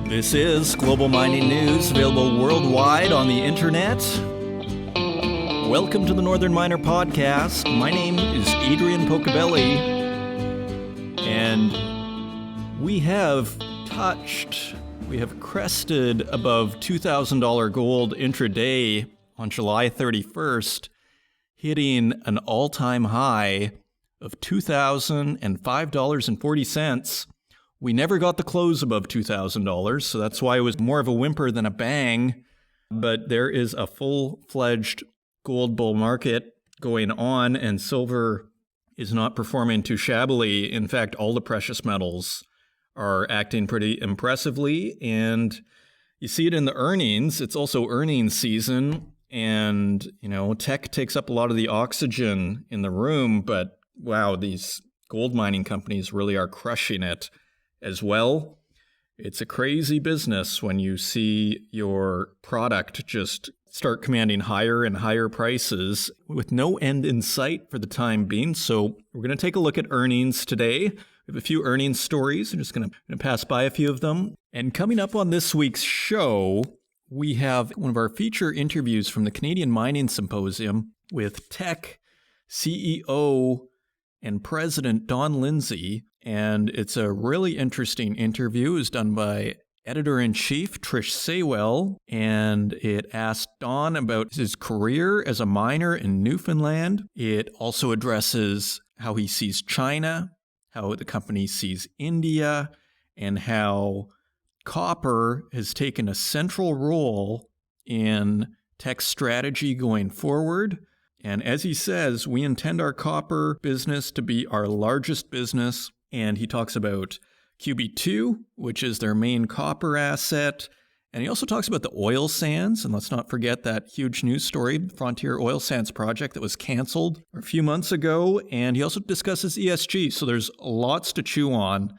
This is Global Mining News, available worldwide on the internet. Welcome to the Northern Miner Podcast. My name is Adrian Pocobelli, and we have crested above $2,000 gold intraday on July 31st, hitting an all-time high of $2,005.40. We never got the close above $2,000, so that's why it was more of a whimper than a bang. But there is a full-fledged gold bull market going on, and silver is not performing too shabbily. In fact, all the precious metals are acting pretty impressively, and you see it in the earnings. It's also earnings season, and Teck takes up a lot of the oxygen in the room, but wow, these gold mining companies really are crushing it as well. It's a crazy business when you see your product just start commanding higher and higher prices with no end in sight for the time being. So we're going to take a look at earnings today. We have a few earnings stories. I'm just going to pass by a few of them. And coming up on this week's show, we have one of our feature interviews from the Canadian Mining Symposium with Teck CEO and President Don Lindsay. And it's a really interesting interview. It was done by Editor-in-Chief Trish Saywell, and it asked Don about his career as a miner in Newfoundland. It also addresses how he sees China, how the company sees India, and how copper has taken a central role in Teck's strategy going forward. And as he says, we intend our copper business to be our largest business. And he talks about QB2, which is their main copper asset. And he also talks about the oil sands. And let's not forget that huge news story, Frontier Oil Sands project that was canceled a few months ago. And he also discusses ESG. So there's lots to chew on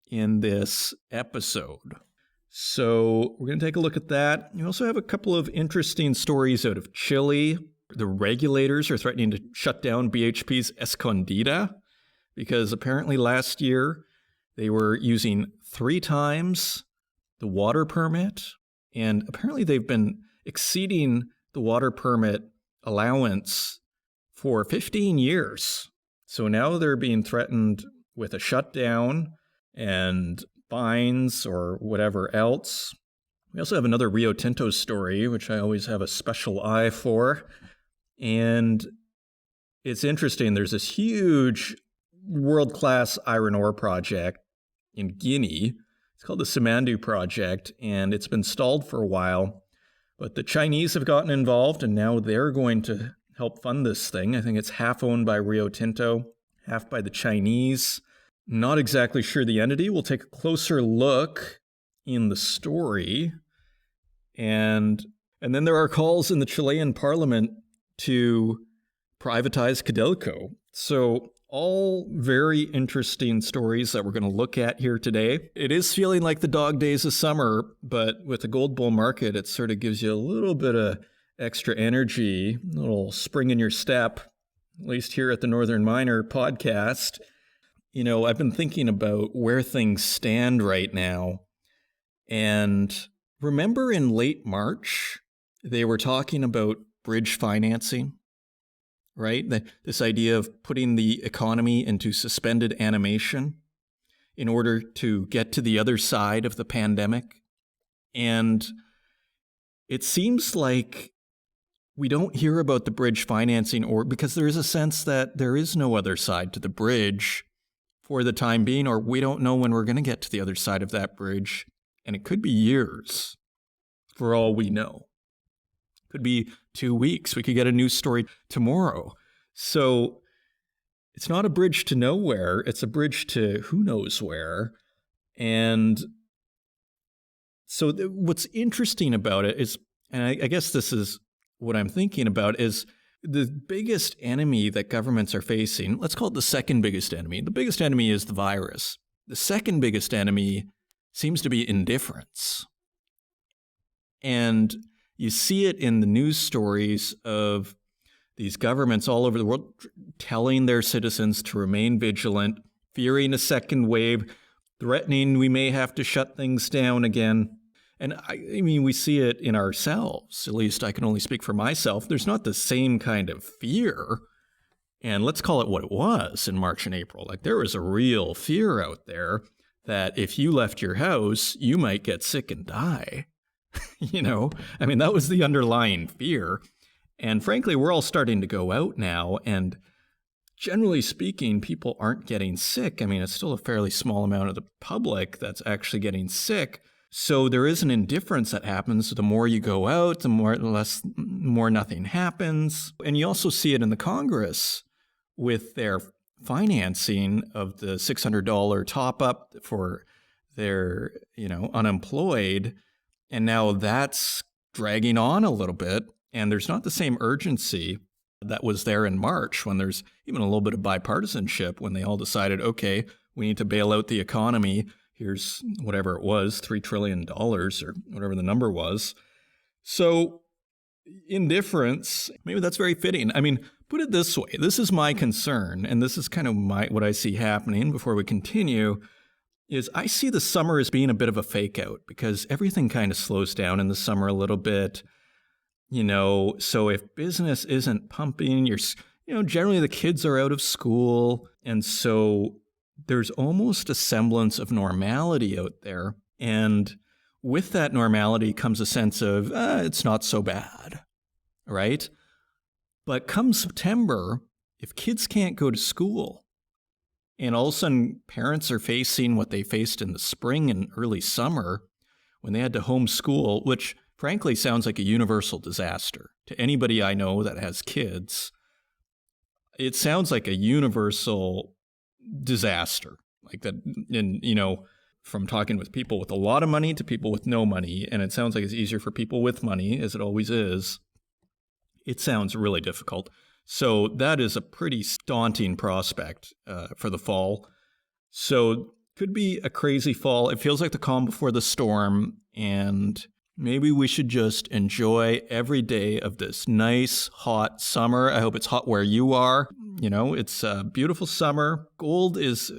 in this episode. So we're going to take a look at that. We also have a couple of interesting stories out of Chile. The regulators are threatening to shut down BHP's Escondida because apparently last year they were using 3 times the water permit, and apparently they've been exceeding the water permit allowance for 15 years. So now they're being threatened with a shutdown and fines or whatever else. We also have another Rio Tinto story, which I always have a special eye for. And it's interesting. There's this huge world-class iron ore project in Guinea. It's called the Simandou project, and it's been stalled for a while. But the Chinese have gotten involved, and now they're going to help fund this thing. I think it's half owned by Rio Tinto, half by the Chinese. Not exactly sure the entity. We'll take a closer look in the story. And then there are calls in the Chilean parliament to privatize Codelco. So all very interesting stories that we're going to look at here today. It is feeling like the dog days of summer, but with the gold bull market, it sort of gives you a little bit of extra energy, a little spring in your step, at least here at the Northern Miner Podcast. I've been thinking about where things stand right now. And remember in late March, they were talking about bridge financing, right? This idea of putting the economy into suspended animation in order to get to the other side of the pandemic. And it seems like we don't hear about the bridge financing, or because there is a sense that there is no other side to the bridge for the time being, or we don't know when we're going to get to the other side of that bridge. And it could be years for all we know. Could be 2 weeks. We could get a news story tomorrow. So it's not a bridge to nowhere. It's a bridge to who knows where. And so what's interesting about it is, and I guess this is what I'm thinking about, is the biggest enemy that governments are facing. Let's call it the second biggest enemy. The biggest enemy is the virus. The second biggest enemy seems to be indifference. And you see it in the news stories of these governments all over the world telling their citizens to remain vigilant, fearing a second wave. threatening we may have to shut things down again. And I mean, we see it in ourselves. At least I can only speak for myself. There's not the same kind of fear. And let's call it what it was in March and April. Like, there was a real fear out there that if you left your house, you might get sick and die. I mean, that was the underlying fear. And frankly, we're all starting to go out now. And generally speaking, people aren't getting sick. I mean, it's still a fairly small amount of the public that's actually getting sick. So there is an indifference that happens. The more you go out, the more nothing happens. And you also see it in the Congress with their financing of the $600 top up for their, unemployed. And now that's dragging on a little bit. And there's not the same urgency that was there in March, when there's even a little bit of bipartisanship, when they all decided, okay, we need to bail out the economy. Here's whatever it was, $3 trillion or whatever the number was. So indifference, maybe that's very fitting. I mean, put it this way. This is my concern, and this is kind of what I see happening before we continue, is I see the summer as being a bit of a fake out, because everything kind of slows down in the summer a little bit. So if business isn't pumping, generally the kids are out of school. And so there's almost a semblance of normality out there. And with that normality comes a sense of, it's not so bad, right? But come September, if kids can't go to school, and all of a sudden parents are facing what they faced in the spring and early summer when they had to homeschool, which frankly sounds like a universal disaster to anybody I know that has kids. It sounds like a universal disaster, like that. And, from talking with people with a lot of money to people with no money, and it sounds like it's easier for people with money, as it always is. It sounds really difficult. So that is a pretty daunting prospect for the fall. So could be a crazy fall. It feels like the calm before the storm, and maybe we should just enjoy every day of this nice, hot summer. I hope it's hot where you are. It's a beautiful summer. Gold is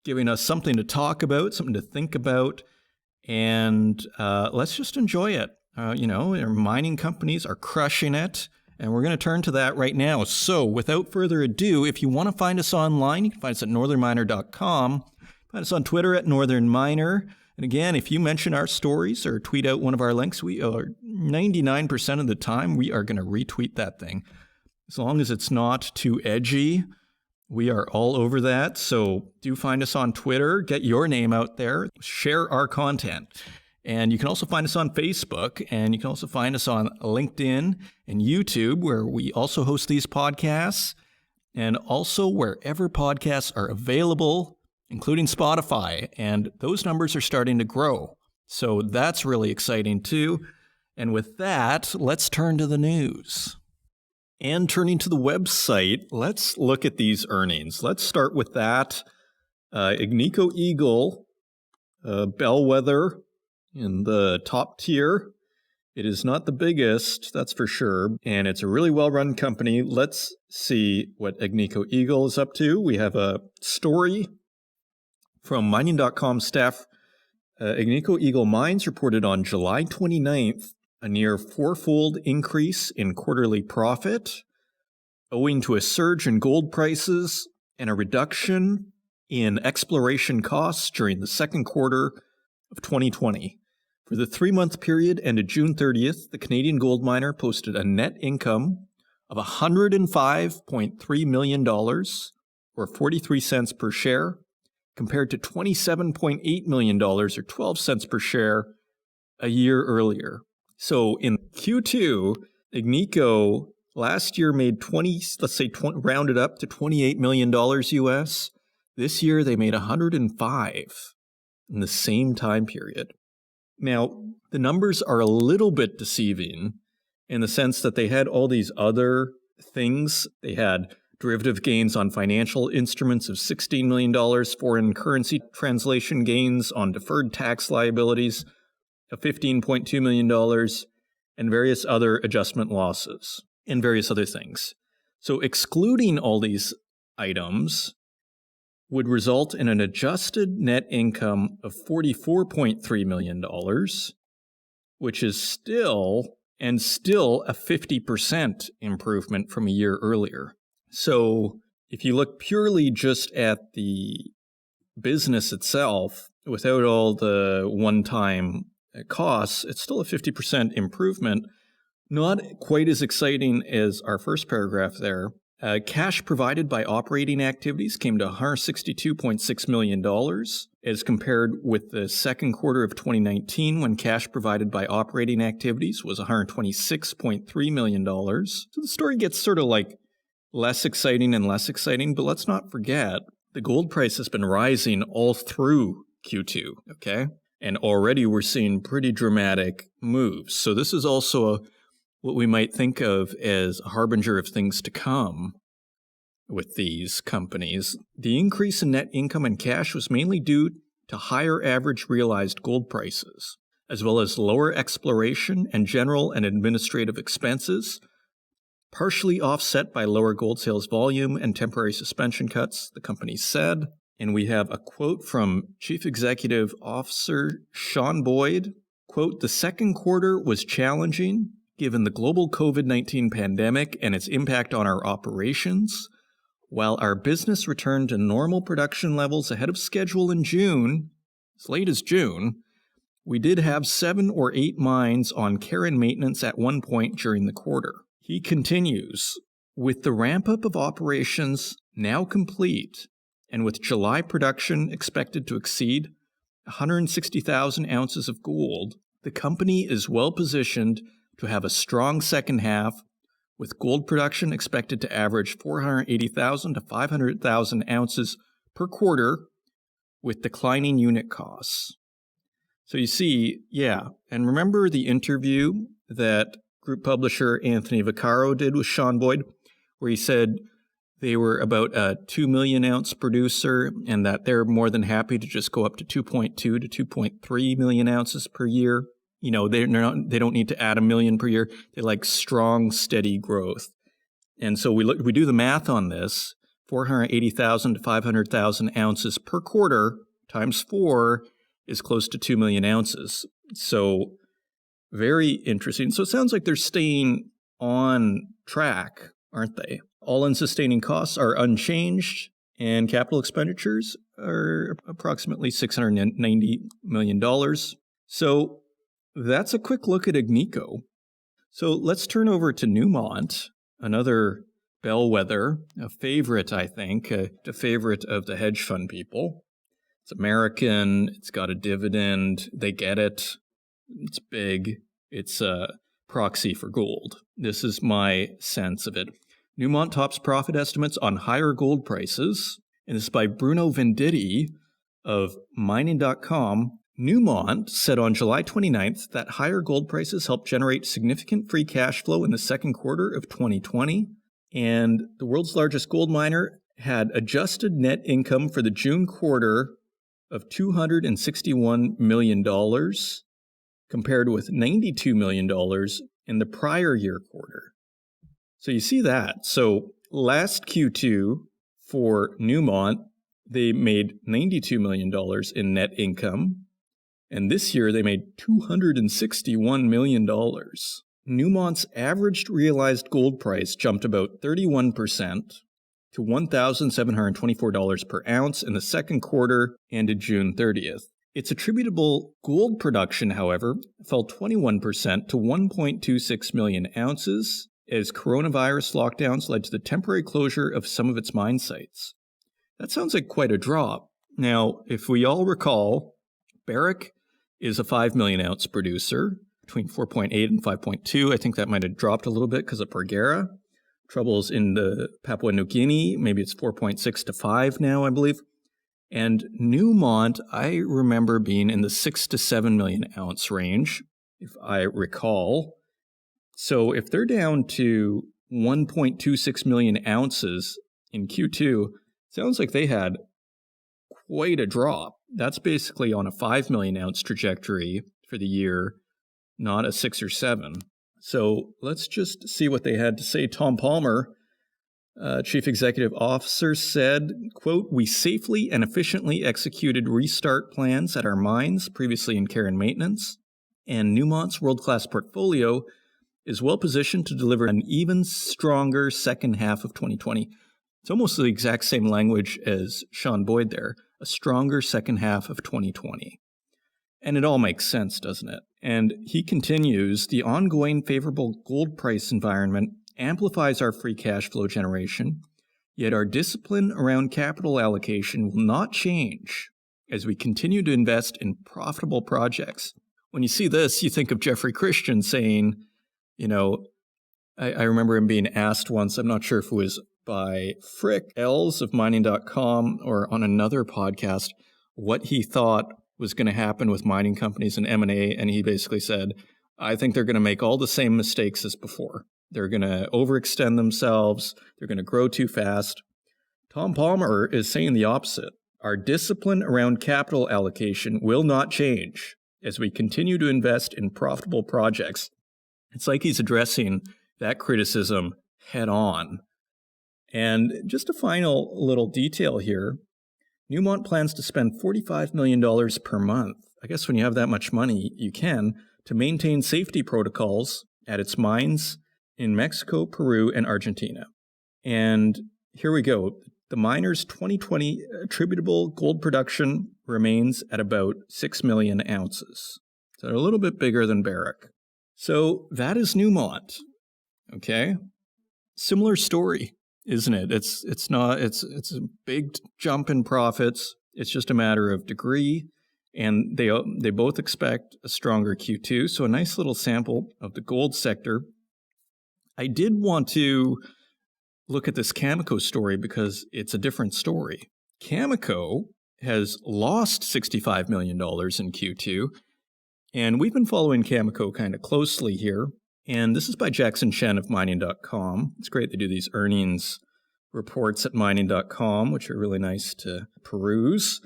giving us something to talk about, something to think about, and let's just enjoy it. Our mining companies are crushing it, and we're going to turn to that right now. So without further ado, if you want to find us online, you can find us at northernminer.com. Find us on Twitter at northernminer. And again, if you mention our stories or tweet out one of our links, we are 99% of the time, we are going to retweet that thing. As long as it's not too edgy, we are all over that. So do find us on Twitter, get your name out there, share our content. And you can also find us on Facebook, and you can also find us on LinkedIn and YouTube, where we also host these podcasts, and also wherever podcasts are available, including Spotify, and those numbers are starting to grow. So that's really exciting too. And with that, let's turn to the news. And turning to the website, let's look at these earnings. Let's start with that. Agnico Eagle, bellwether in the top tier. It is not the biggest, that's for sure, and it's a really well-run company. Let's see what Agnico Eagle is up to. We have a story from mining.com staff. Agnico Eagle Mines reported on July 29th a near fourfold increase in quarterly profit, owing to a surge in gold prices and a reduction in exploration costs during the second quarter of 2020. For the 3-month period ended June 30th, the Canadian gold miner posted a net income of $105.3 million, or 43 cents per share, compared to $27.8 million, or 12 cents per share, a year earlier. So in Q2, Agnico last year made rounded up to $28 million US. This year they made 105 in the same time period. Now, the numbers are a little bit deceiving in the sense that they had all these other things. They had derivative gains on financial instruments of $16 million, foreign currency translation gains on deferred tax liabilities of $15.2 million, and various other adjustment losses and various other things. So excluding all these items, would result in an adjusted net income of $44.3 million, which is still a 50% improvement from a year earlier. So if you look purely just at the business itself, without all the one-time costs, it's still a 50% improvement. Not quite as exciting as our first paragraph there. Cash provided by operating activities came to $162.6 million as compared with the second quarter of 2019 when cash provided by operating activities was $126.3 million. So the story gets sort of like less exciting and less exciting, but let's not forget the gold price has been rising all through Q2, okay? And already we're seeing pretty dramatic moves. So this is also what we might think of as a harbinger of things to come with these companies. The increase in net income and cash was mainly due to higher average realized gold prices, as well as lower exploration and general and administrative expenses, partially offset by lower gold sales volume and temporary suspension cuts, the company said. And we have a quote from Chief Executive Officer Sean Boyd, quote, "The second quarter was challenging given the global COVID-19 pandemic and its impact on our operations. While our business returned to normal production levels ahead of schedule in June, as late as June, we did have 7 or 8 mines on care and maintenance at one point during the quarter." He continues, "With the ramp-up of operations now complete, and with July production expected to exceed 160,000 ounces of gold, the company is well positioned to have a strong second half, with gold production expected to average 480,000 to 500,000 ounces per quarter, with declining unit costs." So you see, and remember the interview that group publisher Anthony Vaccaro did with Sean Boyd, where he said they were about a 2 million ounce producer and that they're more than happy to just go up to 2.2 to 2.3 million ounces per year. You know, they don't need to add 1 million per year. They like strong, steady growth. And so we do the math on this, 480,000 to 500,000 ounces per quarter times 4 is close to 2 million ounces. So very interesting. So it sounds like they're staying on track, aren't they? All-in sustaining costs are unchanged, and capital expenditures are approximately $690 million. So that's a quick look at Agnico. So let's turn over to Newmont, another bellwether, a favorite, I think, a favorite of the hedge fund people. It's American, it's got a dividend, they get it, it's big, it's a proxy for gold. This is my sense of it. Newmont tops profit estimates on higher gold prices, and this is by Bruno Venditti of mining.com. Newmont said on July 29th that higher gold prices helped generate significant free cash flow in the second quarter of 2020, and the world's largest gold miner had adjusted net income for the June quarter of $261 million, compared with $92 million in the prior year quarter. So you see that. So last Q2 for Newmont, they made $92 million in net income. And this year they made $261 million. Newmont's averaged realized gold price jumped about 31% to $1,724 per ounce in the second quarter ended June 30th. Its attributable gold production, however, fell 21% to 1.26 million ounces as coronavirus lockdowns led to the temporary closure of some of its mine sites. That sounds like quite a drop. Now, if we all recall, Barrick is a 5 million ounce producer, between 4.8 and 5.2. I think that might have dropped a little bit because of Porgera. Troubles in the Papua New Guinea, maybe it's 4.6 to 5 now, I believe. And Newmont, I remember being in the 6 to 7 million ounce range, if I recall. So if they're down to 1.26 million ounces in Q2, sounds like they had quite a drop. That's basically on a 5 million ounce trajectory for the year, not a 6 or 7. So let's just see what they had to say. Tom Palmer, Chief Executive Officer said, quote, "We safely and efficiently executed restart plans at our mines previously in care and maintenance, and Newmont's world-class portfolio is well positioned to deliver an even stronger second half of 2020. It's almost the exact same language as Sean Boyd there, a stronger second half of 2020. And it all makes sense, doesn't it? And he continues, the ongoing favorable gold price environment amplifies our free cash flow generation, yet our discipline around capital allocation will not change as we continue to invest in profitable projects. When you see this, you think of Jeffrey Christian saying, you know, I remember him being asked once, I'm not sure if it was by Frick Els of mining.com or on another podcast, what he thought was going to happen with mining companies and M&A, and he basically said, I think they're going to make all the same mistakes as before. They're going to overextend themselves. They're going to grow too fast. Tom Palmer is saying the opposite. Our discipline around capital allocation will not change as we continue to invest in profitable projects. It's like he's addressing that criticism head on. And just a final little detail here. Newmont plans to spend $45 million per month. I guess when you have that much money, you can, to maintain safety protocols at its mines in Mexico, Peru, and Argentina. And here we go. The miners' 2020 attributable gold production remains at about 6 million ounces. So a little bit bigger than Barrick. So that is Newmont. Okay? Similar story, isn't it? It's a big jump in profits. It's just a matter of degree. And they both expect a stronger Q2. So a nice little sample of the gold sector. I did want to look at this Cameco story because it's a different story. Cameco has lost $65 million in Q2, and we've been following Cameco kind of closely here. And this is by Jackson Chen of mining.com. It's great they do these earnings reports at mining.com, which are really nice to peruse.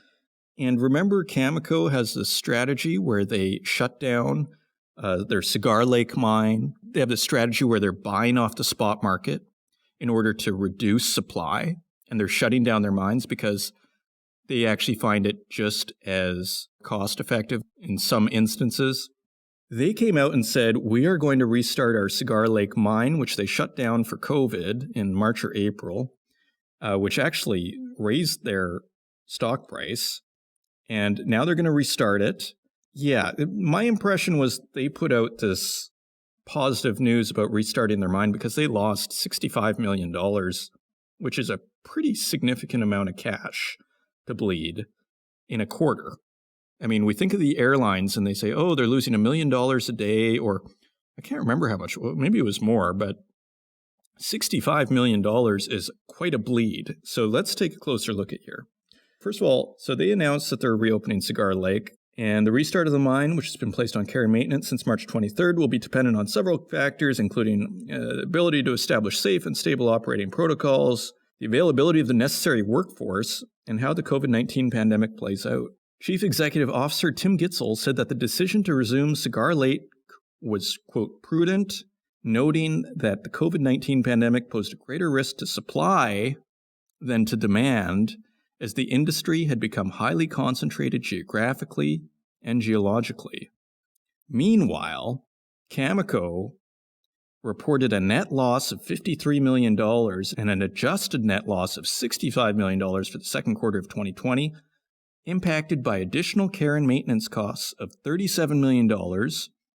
And remember, Cameco has this strategy where they shut down their Cigar Lake mine. They have this strategy where they're buying off the spot market in order to reduce supply, and they're shutting down their mines because they actually find it just as cost effective in some instances. They came out and said, we are going to restart our Cigar Lake mine, which they shut down for COVID in March or April, which actually raised their stock price. And now they're going to restart it. Yeah, my impression was they put out this positive news about restarting their mine because they lost $65 million, which is a pretty significant amount of cash to bleed in a quarter. I mean, we think of the airlines and they say, oh, they're losing $1 million a day, or I can't remember how much, maybe it was more, but $65 million is quite a bleed. So let's take a closer look at here. First of all, so they announced that they're reopening Cigar Lake, and the restart of the mine, which has been placed on care and maintenance since March 23rd, will be dependent on several factors, including the ability to establish safe and stable operating protocols, the availability of the necessary workforce, and how the COVID-19 pandemic plays out. Chief Executive Officer Tim Gitzel said that the decision to resume Cigar Lake was, quote, prudent, noting that the COVID-19 pandemic posed a greater risk to supply than to demand, as the industry had become highly concentrated geographically and geologically. Meanwhile, Cameco reported a net loss of $53 million and an adjusted net loss of $65 million for the second quarter of 2020, impacted by additional care and maintenance costs of $37 million,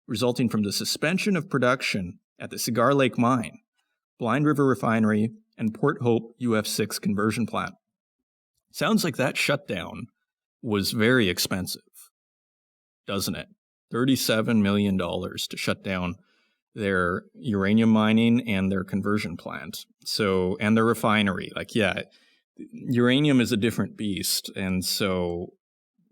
resulting from the suspension of production at the Cigar Lake Mine, Blind River Refinery, and Port Hope UF6 conversion plant. Sounds like that shutdown was very expensive, doesn't it? $37 million to shut down their uranium mining and their conversion plant. So, and their refinery. Like, yeah, uranium is a different beast. And so,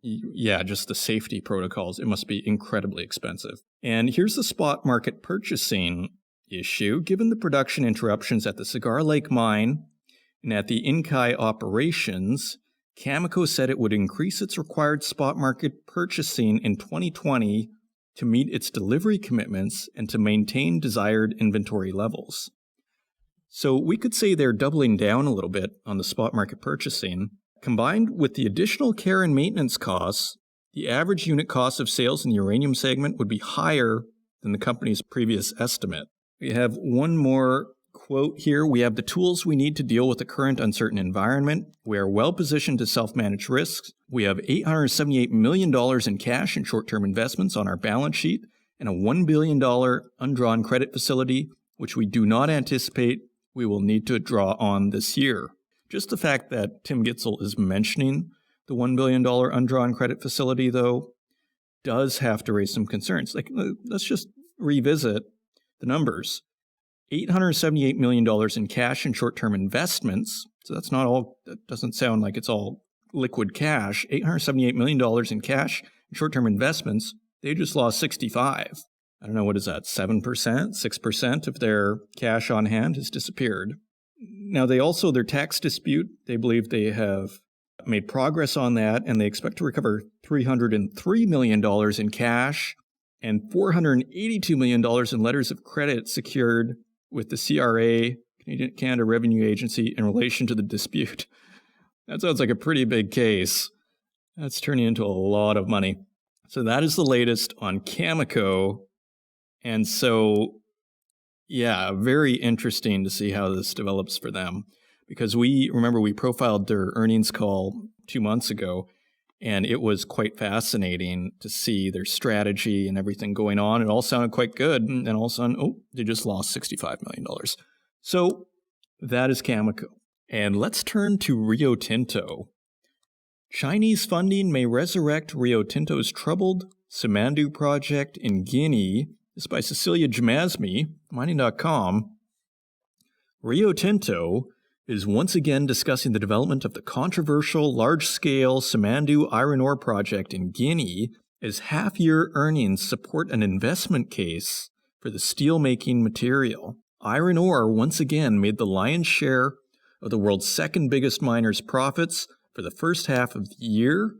yeah, just the safety protocols, it must be incredibly expensive. And here's the spot market purchasing issue. Given the production interruptions at the Cigar Lake mine and at the Inkai operations, Cameco said it would increase its required spot market purchasing in 2020 to meet its delivery commitments and to maintain desired inventory levels. So we could say they're doubling down a little bit on the spot market purchasing. Combined with the additional care and maintenance costs, the average unit cost of sales in the uranium segment would be higher than the company's previous estimate. We have one more quote here. We have the tools we need to deal with the current uncertain environment. We are well positioned to self-manage risks. We have $878 million in cash and short-term investments on our balance sheet and a $1 billion undrawn credit facility, which we do not anticipate we will need to draw on this year. Just the fact that Tim Gitzel is mentioning the $1 billion undrawn credit facility, though, does have to raise some concerns. Like, let's just revisit the numbers. $878 million in cash and short-term investments. So that's not all, that doesn't sound like it's all liquid cash. $878 million in cash and short-term investments. They just lost 65. I don't know, what is that, 7%, 6% of their cash on hand has disappeared. Now, their tax dispute, they believe they have made progress on that, and they expect to recover $303 million in cash and $482 million in letters of credit secured with the CRA, Canada Revenue Agency, in relation to the dispute. That sounds like a pretty big case. That's turning into a lot of money. So that is the latest on Cameco. And so, yeah, very interesting to see how this develops for them. Because we profiled their earnings call 2 months ago, and it was quite fascinating to see their strategy and everything going on. It all sounded quite good, and then all of a sudden, they just lost $65 million. So that is Cameco. And let's turn to Rio Tinto. Chinese funding may resurrect Rio Tinto's troubled Simandou project in Guinea. This is by Cecilia Jamasmi, mining.com. Rio Tinto is once again discussing the development of the controversial large-scale Simandou iron ore project in Guinea as half-year earnings support an investment case for the steel-making material. Iron ore once again made the lion's share of the world's second biggest miner's profits for the first half of the year.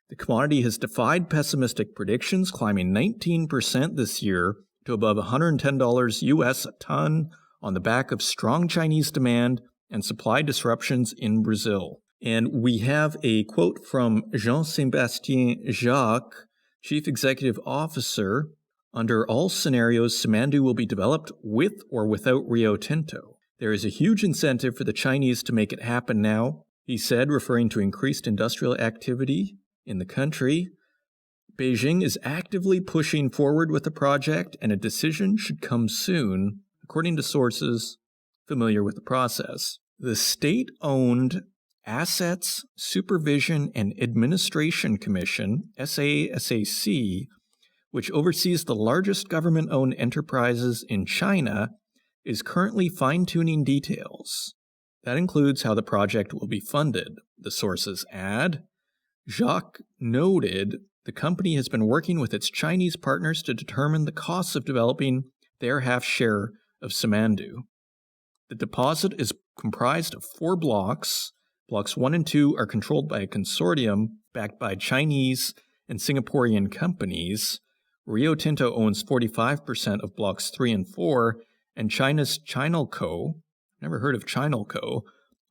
The commodity has defied pessimistic predictions, climbing 19% this year to above $110 US a ton on the back of strong Chinese demand and supply disruptions in Brazil. And we have a quote from Jean-Sébastien Jacques, Chief Executive Officer. Under all scenarios, Simandou will be developed with or without Rio Tinto. There is a huge incentive for the Chinese to make it happen now, he said, referring to increased industrial activity in the country. Beijing is actively pushing forward with the project, and a decision should come soon, according to sources familiar with the process. The state-owned Assets Supervision and Administration Commission, SASAC, which oversees the largest government-owned enterprises in China, is currently fine-tuning details. That includes how the project will be funded, the sources add. Jacques noted the company has been working with its Chinese partners to determine the costs of developing their half share of Simandou. The deposit is comprised of 4 blocks. Blocks 1 and 2 are controlled by a consortium backed by Chinese and Singaporean companies. Rio Tinto owns 45% of blocks 3 and 4, and China's Chinalco, never heard of Chinalco,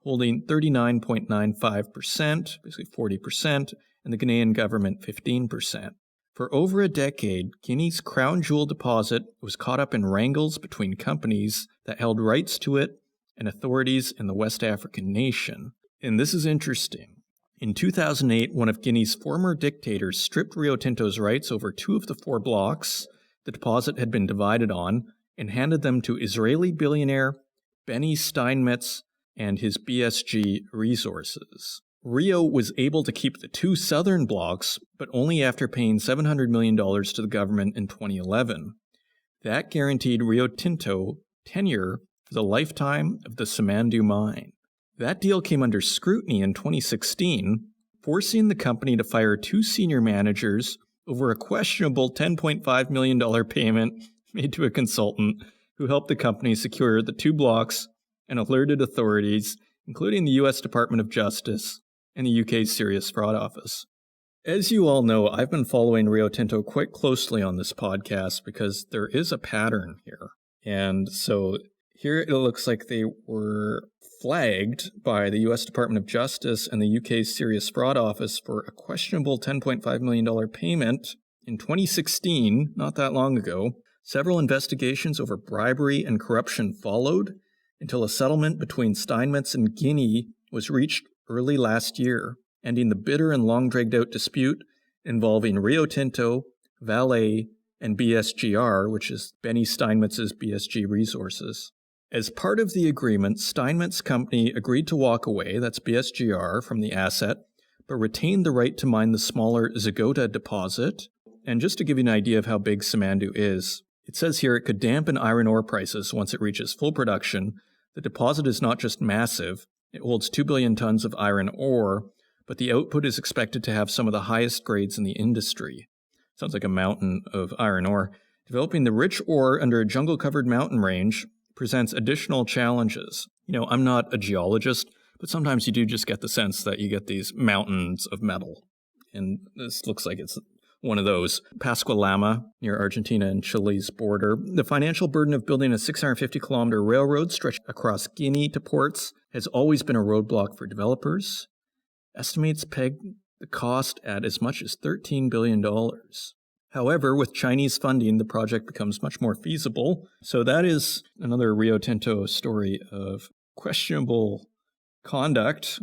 holding 39.95%, basically 40%, and the Ghanaian government 15%. For over a decade, Guinea's crown jewel deposit was caught up in wrangles between companies that held rights to it and authorities in the West African nation. And this is interesting. In 2008, one of Guinea's former dictators stripped Rio Tinto's rights over 2 of the 4 blocks the deposit had been divided on and handed them to Israeli billionaire Benny Steinmetz and his BSG Resources. Rio was able to keep the 2 southern blocks, but only after paying $700 million to the government in 2011. That guaranteed Rio Tinto tenure for the lifetime of the Simandou mine. That deal came under scrutiny in 2016, forcing the company to fire 2 senior managers over a questionable $10.5 million payment made to a consultant who helped the company secure the 2 blocks and alerted authorities, including the U.S. Department of Justice and the UK's Serious Fraud Office. As you all know, I've been following Rio Tinto quite closely on this podcast because there is a pattern here. And so Here it looks like they were flagged by the U.S. Department of Justice and the UK's Serious Fraud Office for a questionable $10.5 million payment in 2016, not that long ago. Several investigations over bribery and corruption followed until a settlement between Steinmetz and Guinea was reached early last year, ending the bitter and long-dragged-out dispute involving Rio Tinto, Vale, and BSGR, which is Benny Steinmetz's BSG Resources. As part of the agreement, Steinmetz Company agreed to walk away, that's BSGR, from the asset, but retained the right to mine the smaller Zagota deposit. And just to give you an idea of how big Simandou is, it says here it could dampen iron ore prices once it reaches full production. The deposit is not just massive, it holds 2 billion tons of iron ore, but the output is expected to have some of the highest grades in the industry. Sounds like a mountain of iron ore. Developing the rich ore under a jungle-covered mountain range presents additional challenges. I'm not a geologist, but sometimes you do just get the sense that you get these mountains of metal. And this looks like it's one of those. Pascua-Lama, near Argentina and Chile's border. The financial burden of building a 650-kilometer railroad stretched across Guinea to ports has always been a roadblock for developers. Estimates peg the cost at as much as $13 billion. However, with Chinese funding, the project becomes much more feasible. So that is another Rio Tinto story of questionable conduct,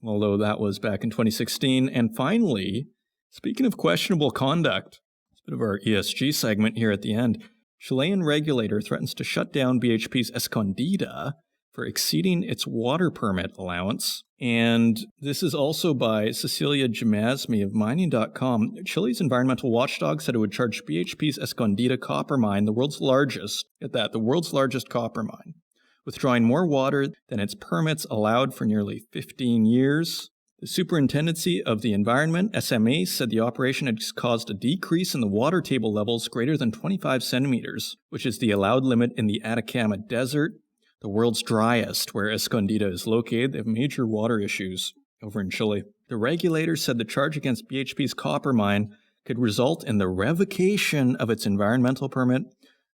although that was back in 2016. And finally, speaking of questionable conduct, it's a bit of our ESG segment here at the end. Chilean regulator threatens to shut down BHP's Escondida for exceeding its water permit allowance. And this is also by Cecilia Jamasmi of mining.com. Chile's environmental watchdog said it would charge BHP's Escondida copper mine, the world's largest copper mine, with drawing more water than its permits allowed for nearly 15 years. The Superintendency of the Environment, SMA, said the operation had caused a decrease in the water table levels greater than 25 centimeters, which is the allowed limit in the Atacama Desert, the world's driest, where Escondida is located. They have major water issues over in Chile. The regulator said the charge against BHP's copper mine could result in the revocation of its environmental permit,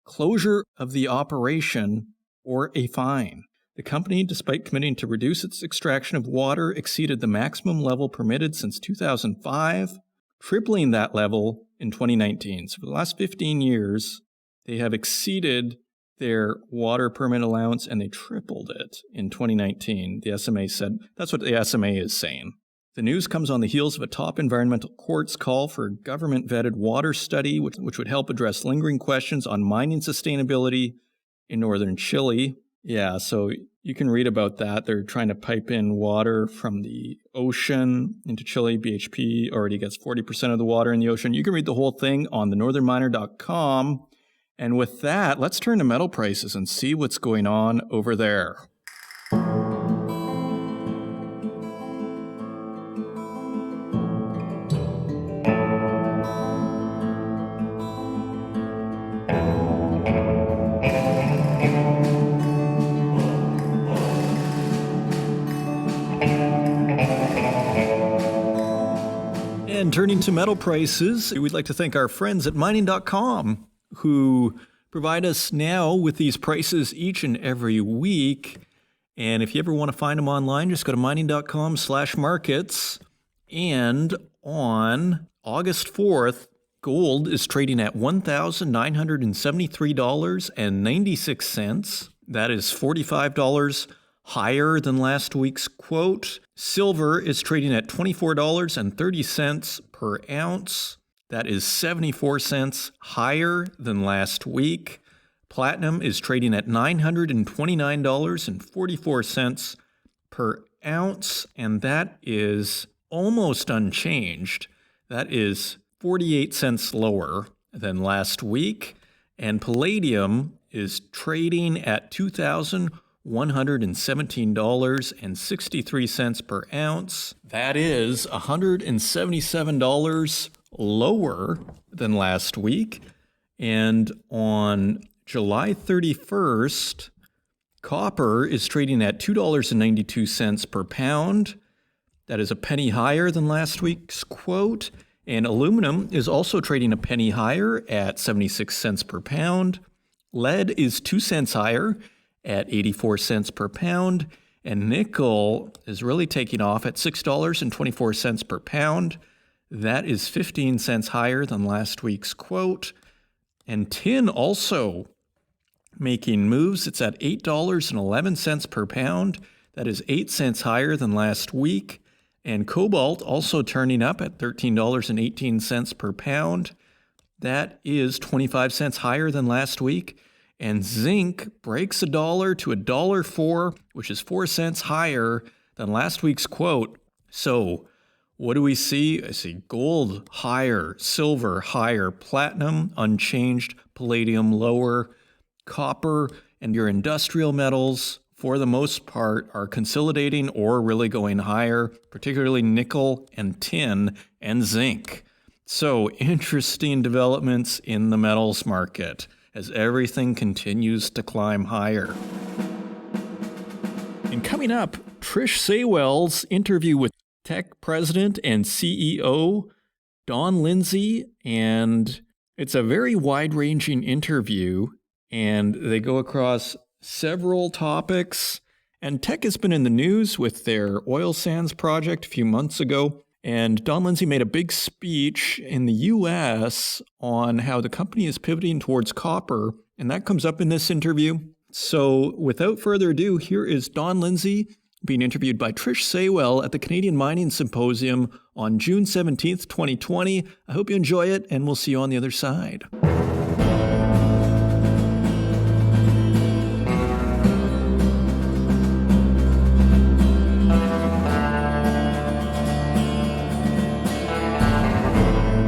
closure of the operation, or a fine. The company, despite committing to reduce its extraction of water, exceeded the maximum level permitted since 2005, tripling that level in 2019. So for the last 15 years, they have exceeded their water permit allowance, and they tripled it in 2019. The SMA said, that's what the SMA is saying. The news comes on the heels of a top environmental court's call for a government-vetted water study, which would help address lingering questions on mining sustainability in northern Chile. Yeah, so you can read about that. They're trying to pipe in water from the ocean into Chile. BHP already gets 40% of the water in the ocean. You can read the whole thing on thenorthernminer.com. And with that, let's turn to metal prices and see what's going on over there. And turning to metal prices, we'd like to thank our friends at mining.com, who provide us now with these prices each and every week. And if you ever want to find them online, just go to mining.com/markets. And on August 4th, gold is trading at $1,973.96. That is $45 higher than last week's quote. Silver is trading at $24.30 per ounce. That is 74 cents higher than last week. Platinum is trading at $929.44 per ounce, and that is almost unchanged. That is 48 cents lower than last week. And palladium is trading at $2,117.63 per ounce. That is $177 lower than last week. And on July 31st, copper is trading at $2.92 per pound. That is a penny higher than last week's quote. And aluminum is also trading a penny higher at 76 cents per pound. Lead is 2 cents higher at 84 cents per pound. And nickel is really taking off at $6.24 per pound. That is 15 cents higher than last week's quote. And tin also making moves. It's at $8.11 per pound. That is 8 cents higher than last week. And cobalt also turning up at $13.18 per pound. That is 25 cents higher than last week. And zinc breaks $1 to $1.04, which is 4 cents higher than last week's quote. So what do we see? I see gold higher, silver higher, platinum unchanged, palladium lower, copper and your industrial metals, for the most part, are consolidating or really going higher, particularly nickel and tin and zinc. So interesting developments in the metals market as everything continues to climb higher. And coming up, Trish Saywell's interview with Teck President and CEO Don Lindsay, and it's a very wide-ranging interview, and they go across several topics. And Teck has been in the news with their oil sands project a few months ago, and Don Lindsay made a big speech in the U.S. on how the company is pivoting towards copper, and that comes up in this interview. So without further ado, here is Don Lindsay being interviewed by Trish Saywell at the Canadian Mining Symposium on June 17th, 2020. I hope you enjoy it, and we'll see you on the other side.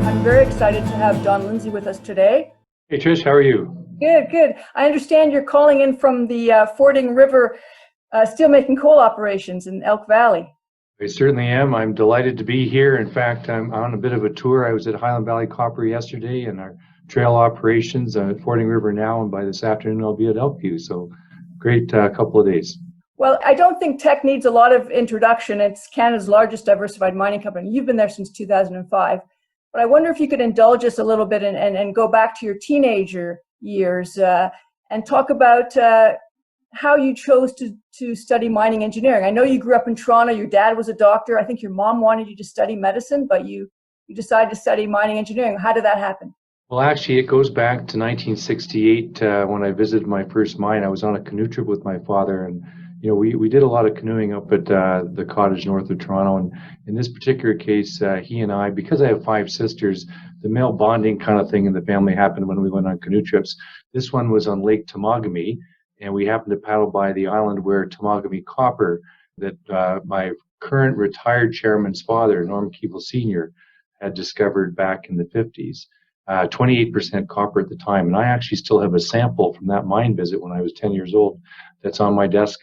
I'm very excited to have Don Lindsay with us today. Hey Trish, how are you? Good. I understand you're calling in from the Fording River steelmaking coal operations in Elk Valley. I certainly am. I'm delighted to be here. In fact, I'm on a bit of a tour. I was at Highland Valley Copper yesterday and our trail operations at Fording River now, and by this afternoon I'll be at Elkview. So great couple of days. Well, I don't think Teck needs a lot of introduction. It's Canada's largest diversified mining company. You've been there since 2005. But I wonder if you could indulge us a little bit and go back to your teenager years and talk about how you chose to study mining engineering. I know you grew up in Toronto. Your dad was a doctor. I think your mom wanted you to study medicine, but you decided to study mining engineering. How did that happen? Well, actually, it goes back to 1968 when I visited my first mine. I was on a canoe trip with my father, and we did a lot of canoeing up at the cottage north of Toronto. And in this particular case, he and I, because I have 5 sisters, the male bonding kind of thing in the family happened when we went on canoe trips. This one was on Lake Temagami, and we happened to paddle by the island where Temagami copper, that my current retired chairman's father, Norm Keeble Sr., had discovered back in the 50s. 28% copper at the time. And I actually still have a sample from that mine visit when I was 10 years old that's on my desk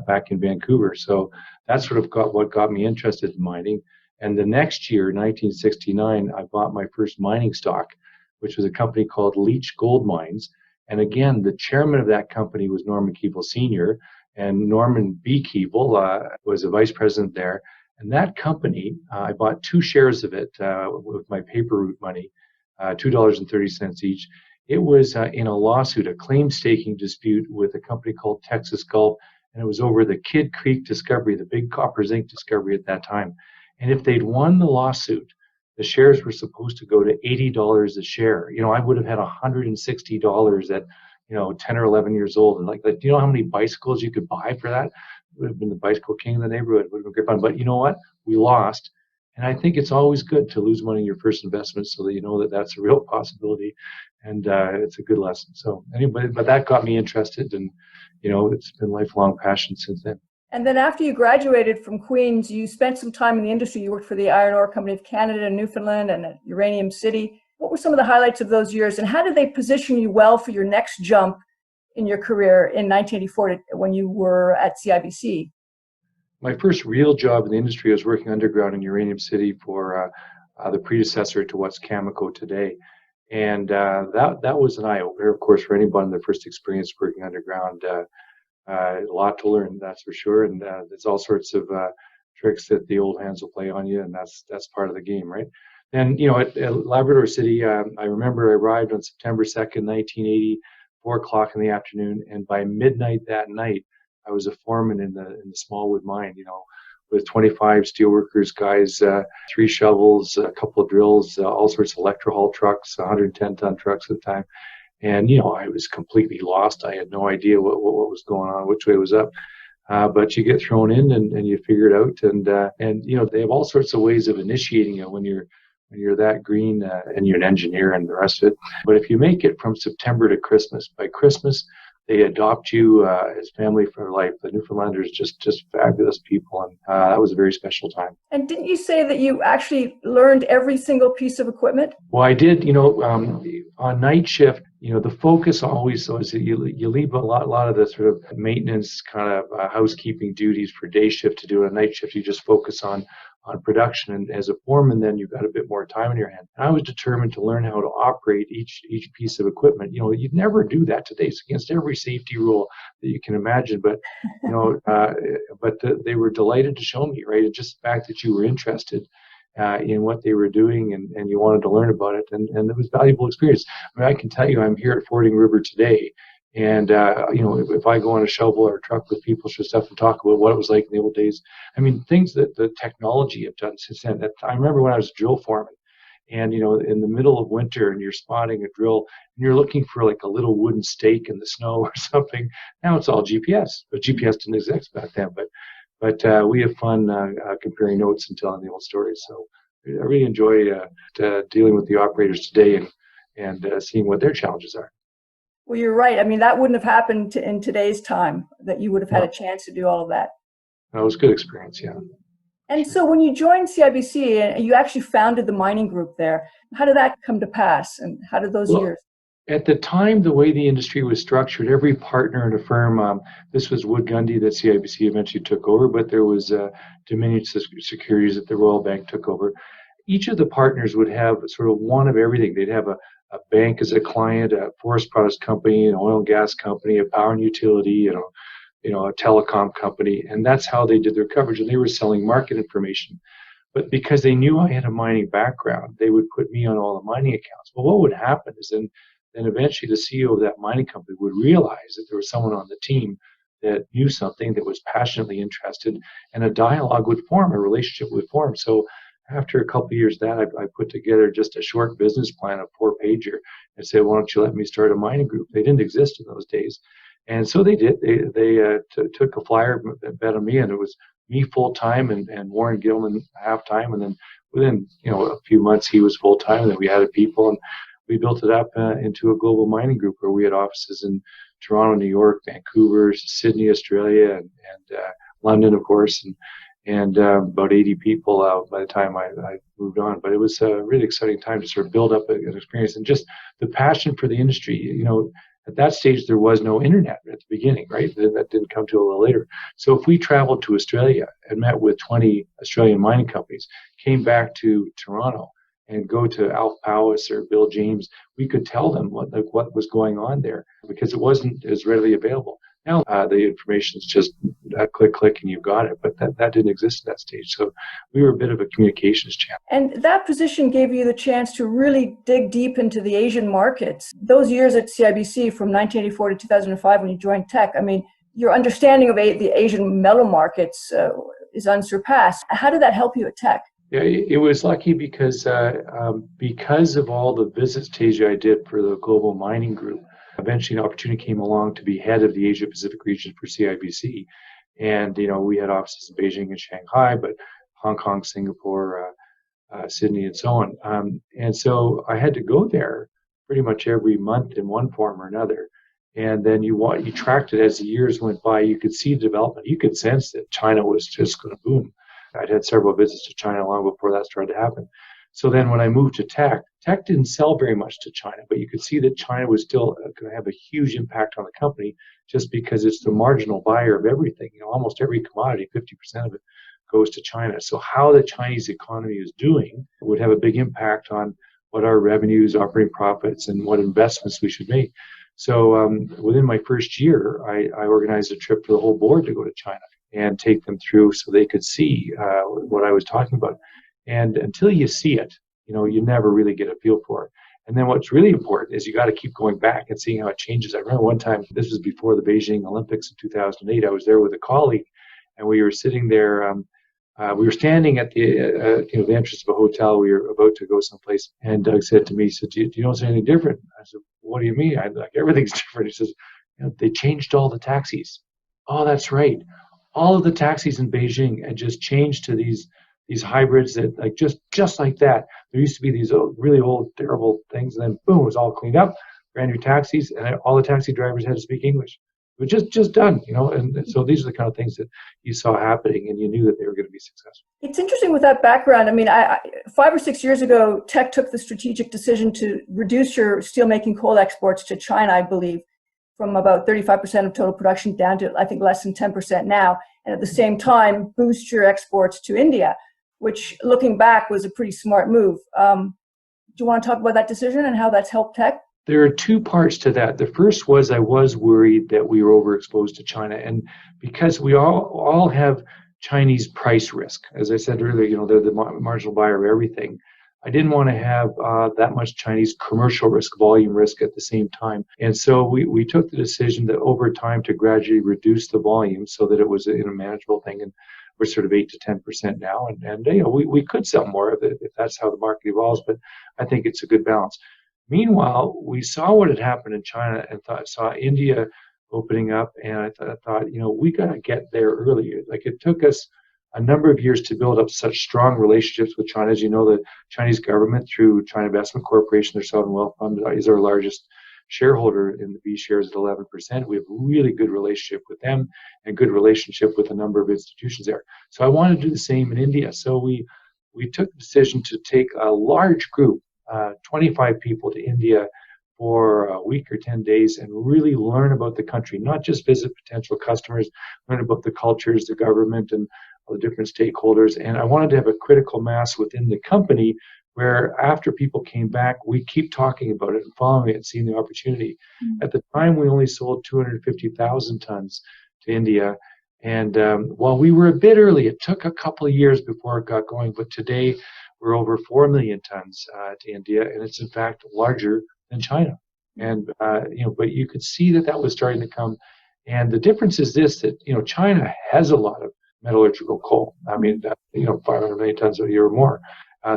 back in Vancouver. So that's sort of what got me interested in mining. And the next year, 1969, I bought my first mining stock, which was a company called Leach Gold Mines. And again, the chairman of that company was Norman Keeble Sr., and Norman B. Keeble was a vice president there. And that company, I bought 2 shares of it with my paper route money, $2.30 each. It was in a lawsuit, a claim staking dispute with a company called Texas Gulf, and it was over the Kidd Creek discovery, the big copper zinc discovery at that time. And if they'd won the lawsuit, the shares were supposed to go to $80 a share. I would have had $160 at 10 or 11 years old. And like, do you know how many bicycles you could buy for that? It would have been the bicycle king of the neighborhood. It would have been great fun. But you know what? We lost. And I think it's always good to lose money in your first investment so that you know that that's a real possibility, and it's a good lesson. So anyway, but that got me interested, and it's been a lifelong passion since then. And then after you graduated from Queen's, you spent some time in the industry. You worked for the Iron Ore Company of Canada in Newfoundland and at Uranium City. What were some of the highlights of those years, and how did they position you well for your next jump in your career in 1984 when you were at CIBC? My first real job in the industry was working underground in Uranium City for the predecessor to what's Cameco today. And that was an eye-opener, of course, for anybody in their first experience working underground. A lot to learn, that's for sure. And there's all sorts of tricks that the old hands will play on you, and that's part of the game, right? And, at Labrador City, I remember I arrived on September 2nd, 1984 4 o'clock in the afternoon, and by midnight that night, I was a foreman in the Smallwood mine, with 25 steelworkers, guys, 3 shovels, a couple of drills, all sorts of electro-haul trucks, 110-ton trucks at the time. And, I was completely lost. I had no idea what was going on, which way was up. But you get thrown in and you figure it out. And they have all sorts of ways of initiating it when you're that green and you're an engineer and the rest of it. But if you make it from September to Christmas, by Christmas, they adopt you as family for life. The Newfoundlanders just fabulous people, and that was a very special time. And didn't you say that you actually learned every single piece of equipment? Well, I did. On night shift, the focus always was that you leave a lot of the sort of maintenance kind of housekeeping duties for day shift to do. On night shift, you just focus on production, and as a foreman, then you've got a bit more time in your hand. And I was determined to learn how to operate each piece of equipment. You'd never do that today. It's against every safety rule that you can imagine. But they were delighted to show me, right? It's just the fact that you were interested in what they were doing and you wanted to learn about it, and it was a valuable experience. I mean, I can tell you, I'm here at Fording River today. And, if I go on a shovel or a truck with people and stuff and talk about what it was like in the old days, I mean, things that the technology have done since then. I remember when I was a drill foreman and, in the middle of winter and you're spotting a drill and you're looking for like a little wooden stake in the snow or something. Now it's all GPS, but GPS didn't exist back then. But we have fun comparing notes and telling the old stories. So I really enjoy dealing with the operators today and seeing what their challenges are. Well, you're right. I mean, that wouldn't have happened in today's time, that you would have had a chance to do all of that. That was a good experience, yeah. And so when you joined CIBC and you actually founded the mining group there, how did that come to pass? And how did those years? At the time, the way the industry was structured, every partner in a firm, this was Wood Gundy that CIBC eventually took over, but there was Dominion Securities that the Royal Bank took over. Each of the partners would have sort of one of everything. They'd have a bank as a client, a forest products company, an oil and gas company, a power and utility, a telecom company, and that's how they did their coverage. And they were selling market information. But because they knew I had a mining background, they would put me on all the mining accounts. Well, what would happen is then eventually the CEO of that mining company would realize that there was someone on the team that knew something, that was passionately interested, and a dialogue would form, a relationship would form. So after a couple of years that, I put together just a short business plan, a 4-pager, and said, why don't you let me start a mining group? They didn't exist in those days. And so they did. They took a flyer bet on me, and it was me full-time and Warren Gilman half-time. And then within a few months, he was full-time, and then we added people, and we built it up into a global mining group where we had offices in Toronto, New York, Vancouver, Sydney, Australia, and London, of course, and about 80 people by the time I moved on. But it was a really exciting time to sort of build up an experience and just the passion for the industry. At that stage, there was no internet at the beginning, right? That didn't come till a little later. So if we traveled to Australia and met with 20 Australian mining companies, came back to Toronto and go to Alf Powis or Bill James, we could tell them what was going on there because it wasn't as readily available. Now the information is just click, and you've got it. But that didn't exist at that stage. So we were a bit of a communications channel. And that position gave you the chance to really dig deep into the Asian markets. Those years at CIBC from 1984 to 2005 when you joined Teck, I mean, your understanding of the Asian metal markets is unsurpassed. How did that help you at Teck? Yeah, it was lucky because of all the visits to Asia I did for the Global Mining Group. Eventually, an opportunity came along to be head of the Asia Pacific region for CIBC. And, we had offices in Beijing and Shanghai, but Hong Kong, Singapore, Sydney, and so on. And so I had to go there pretty much every month in one form or another. And then you tracked it as the years went by. You could see the development. You could sense that China was just going to boom. I'd had several visits to China long before that started to happen. So then when I moved to Teck didn't sell very much to China, but you could see that China was still going to have a huge impact on the company just because it's the marginal buyer of everything. Almost every commodity, 50% of it goes to China. So how the Chinese economy is doing would have a big impact on what our revenues, operating profits, and what investments we should make. So within my first year, I organized a trip for the whole board to go to China and take them through so they could see what I was talking about. And until you see it, you never really get a feel for it. And then what's really important is you got to keep going back and seeing how it changes. I remember one time, this was before the Beijing Olympics in 2008, I was there with a colleague, and we were sitting there. We were standing at the the entrance of a hotel. We were about to go someplace, and Doug said to me, he said, do you notice anything different? I said, what do you mean? Like, everything's different. He says, they changed all the taxis. Oh, that's right. All of the taxis in Beijing had just changed to these hybrids that, like, just like that. There used to be these really old, terrible things, and then boom, it was all cleaned up, brand new taxis, and all the taxi drivers had to speak English. It was just done, and so these are the kind of things that you saw happening, and you knew that they were going to be successful. It's interesting with that background. I mean, 5 or 6 years ago, Teck took the strategic decision to reduce your steelmaking coal exports to China, I believe, from about 35% of total production down to, I think, less than 10% now, and at the same time, boost your exports to India, which, looking back, was a pretty smart move. Do you want to talk about that decision and how that's helped Teck? There are two parts to that. The first was I was worried that we were overexposed to China, and because we all have Chinese price risk, as I said earlier, they're the marginal buyer of everything. I didn't want to have that much Chinese commercial risk, volume risk at the same time. And so we took the decision that over time to gradually reduce the volume so that it was a manageable thing. And we're sort of 8 to 10% now. And we could sell more of it if that's how the market evolves, but I think it's a good balance. Meanwhile, we saw what had happened in China and saw India opening up. And I thought, we got to get there earlier. Like, it took us a number of years to build up such strong relationships with China. As you know, the Chinese government, through China Investment Corporation, their sovereign wealth fund, is our largest shareholder in the B shares at 11%. We have a really good relationship with them and good relationship with a number of institutions there. So I want to do the same in India. So we took the decision to take a large group, 25 people, to India for a week or 10 days and really learn about the country, not just visit potential customers, learn about the cultures, the government, and all the different stakeholders. And I wanted to have a critical mass within the company where after people came back, we keep talking about it and following it and seeing the opportunity. Mm-hmm. At the time, we only sold 250,000 tons to India. And while we were a bit early, it took a couple of years before it got going. But today, we're over 4 million tons to India, and it's in fact larger than China. And but you could see that was starting to come. And the difference is this: that China has a lot of metallurgical coal. I mean, 500 million tons a year or more.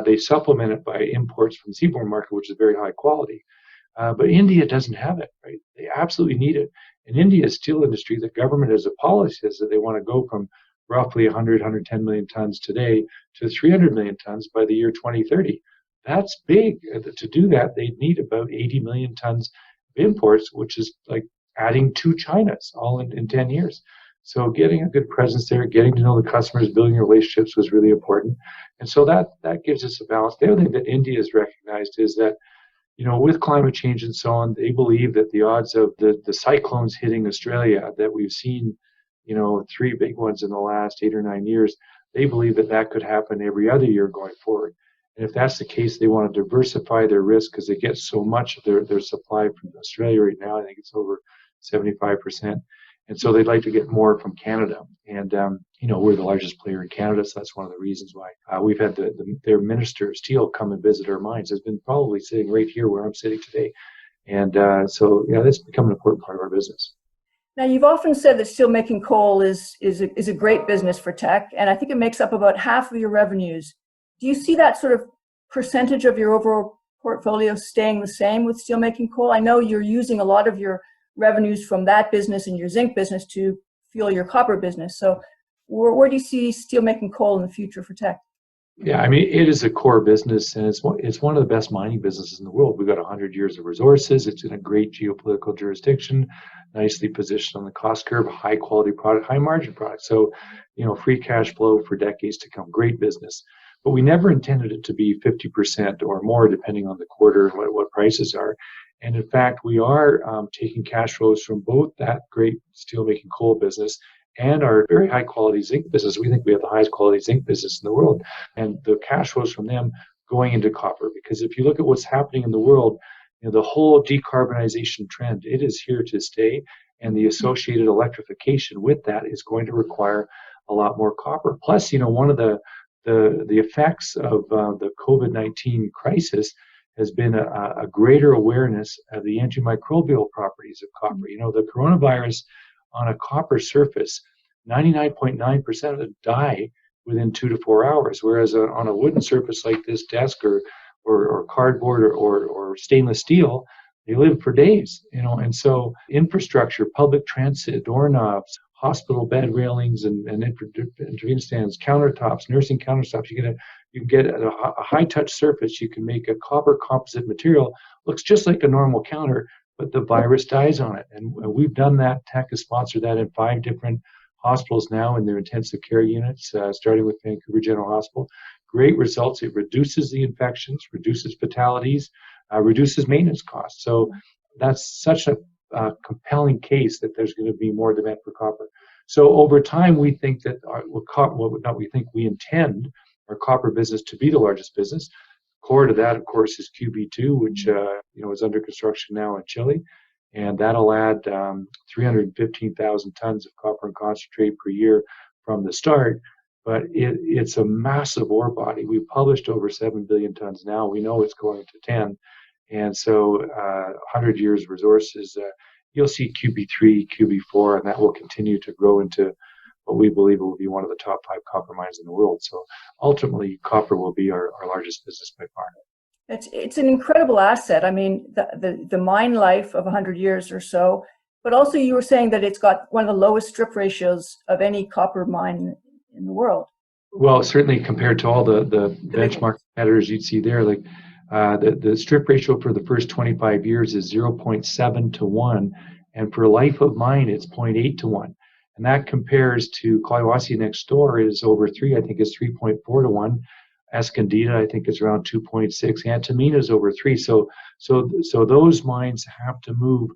They supplement it by imports from the seaborne market, which is very high quality. But India doesn't have it, right? They absolutely need it. In India's steel industry, the government has a policy that they want to go from roughly 110 million tons today to 300 million tons by the year 2030. That's big. To do that, they'd need about 80 million tons of imports, which is like adding 2 Chinas all in 10 years. So getting a good presence there, getting to know the customers, building relationships was really important. And so that gives us a balance. The other thing that India has recognized is that, with climate change and so on, they believe that the odds of the cyclones hitting Australia that we've seen, 3 big ones in the last 8 or 9 years, they believe that could happen every other year going forward. And if that's the case, they want to diversify their risk because they get so much of their supply from Australia right now. I think it's over 75%. And so they'd like to get more from Canada. And, we're the largest player in Canada, so that's one of the reasons why we've had their Minister of Steel come and visit our mines. Has been probably sitting right here where I'm sitting today. And so that's become an important part of our business. Now, you've often said that steelmaking coal is a great business for Teck, and I think it makes up about half of your revenues. Do you see that sort of percentage of your overall portfolio staying the same with steelmaking coal? I know you're using a lot of your revenues from that business and your zinc business to fuel your copper business. So where do you see steelmaking coal in the future for Teck? Yeah, I mean, it is a core business, and it's one of the best mining businesses in the world. We've got 100 years of resources. It's in a great geopolitical jurisdiction, nicely positioned on the cost curve, high quality product, high margin product. So, free cash flow for decades to come, great business. But we never intended it to be 50% or more, depending on the quarter and what prices are. And in fact, we are taking cash flows from both that great steelmaking coal business and our very high quality zinc business. We think we have the highest quality zinc business in the world. And the cash flows from them going into copper. Because if you look at what's happening in the world, the whole decarbonization trend, it is here to stay. And the associated electrification with that is going to require a lot more copper. Plus, one of the effects of the COVID-19 crisis has been a greater awareness of the antimicrobial properties of copper. You know, the coronavirus on a copper surface, 99.9% of them die within 2 to 4 hours, whereas on a wooden surface like this desk or cardboard or stainless steel, they live for days, you know. And so infrastructure, public transit, doorknobs, hospital bed railings and intervention stands, countertops, nursing countertops, you can get a high touch surface. You can make a copper composite material, looks just like a normal counter, but the virus dies on it. And we've done that. Teck has sponsored that in 5 different hospitals now in their intensive care units, starting with Vancouver General Hospital. Great results. It reduces the infections, reduces fatalities, reduces maintenance costs. So that's such a compelling case that there's going to be more demand for copper. So over time, we think that we intend our copper business to be the largest business. Core to that, of course, is QB2, which is under construction now in Chile, and that'll add 315,000 tons of copper and concentrate per year from the start. But it's a massive ore body. We've published over 7 billion tons now. We know it's going to 10. And so 100 years resources, you'll see QB3, QB4, and that will continue to grow into what we believe will be one of the top 5 copper mines in the world. So ultimately, copper will be our largest business by far. It's an incredible asset. I mean, the mine life of 100 years or so, but also you were saying that it's got one of the lowest strip ratios of any copper mine in the world. Well, certainly compared to all the benchmark competitors you'd see there, like the strip ratio for the first 25 years is 0.7 to 1, and for life of mine, it's 0.8 to 1. And that compares to Collahuasi next door is over 3, I think it's 3.4 to 1. Escondida, I think, is around 2.6. Antamina is over 3. So those mines have to move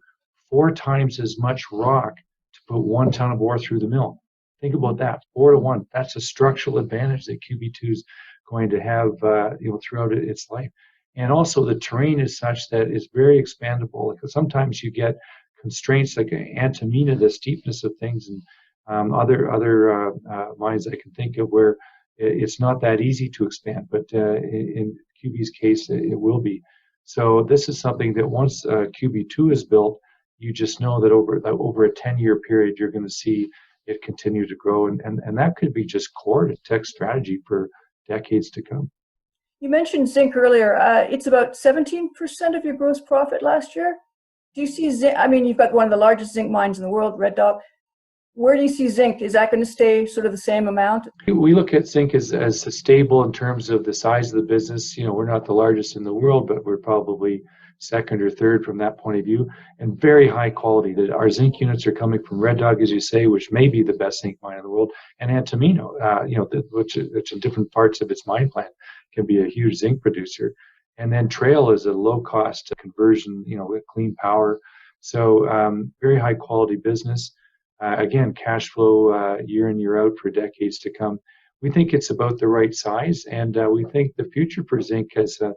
4 times as much rock to put 1 ton of ore through the mill. Think about that, 4 to 1. That's a structural advantage that QB2 is going to have, throughout its life. And also the terrain is such that it's very expandable. Like sometimes you get constraints like Antamina, the steepness of things, and other mines I can think of where it's not that easy to expand. But in QB's case, it will be. So this is something that once QB2 is built, you just know that over a 10-year period, you're going to see it continue to grow. And that could be just core to Teck's strategy for decades to come. You mentioned zinc earlier. It's about 17% of your gross profit last year. Do you see zinc? I mean, you've got one of the largest zinc mines in the world, Red Dog. Where do you see zinc? Is that going to stay sort of the same amount? We look at zinc as stable in terms of the size of the business. You know, we're not the largest in the world, but we're probably second or third from that point of view, and very high quality. Our zinc units are coming from Red Dog, as you say, which may be the best zinc mine in the world, and Antamina, which in different parts of its mine plan can be a huge zinc producer. And then Trail is a low-cost conversion, with clean power. So very high-quality business. Again, cash flow year in, year out for decades to come. We think it's about the right size, and we think the future for zinc has some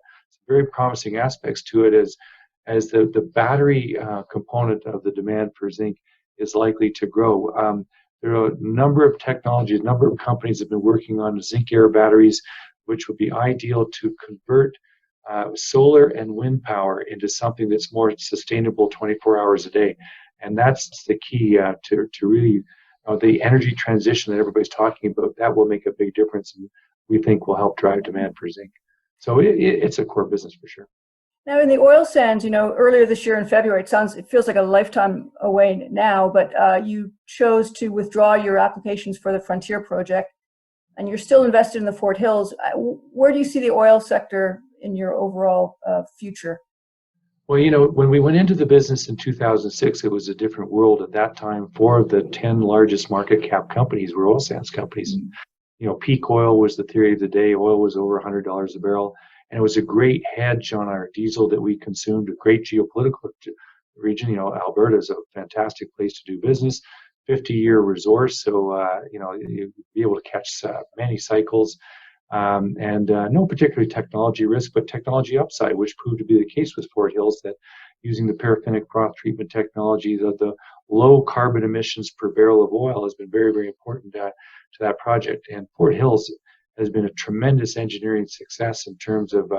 very promising aspects to it as the battery component of the demand for zinc is likely to grow. There are a number of technologies, a number of companies have been working on zinc-air batteries, which would be ideal to convert solar and wind power into something that's more sustainable 24 hours a day. And that's the key to really the energy transition that everybody's talking about. That will make a big difference, and we think will help drive demand for zinc. So it's a core business for sure. Now, in the oil sands, earlier this year in February, it feels like a lifetime away now, but you chose to withdraw your applications for the Frontier project, and you're still invested in the Fort Hills. Where do you see the oil sector in your overall future? Well, when we went into the business in 2006, it was a different world at that time. 4 of the 10 largest market cap companies were oil sands companies. Mm-hmm. Peak oil was the theory of the day. Oil was over $100 a barrel. And it was a great hedge on our diesel that we consumed, a great geopolitical region. Alberta is a fantastic place to do business, 50-year resource. So, you'd be able to catch many cycles. And no particular technology risk, but technology upside, which proved to be the case with Fort Hills, that using the paraffinic froth treatment technology, the low carbon emissions per barrel of oil has been very, very important to that project. And Fort Hills has been a tremendous engineering success in terms of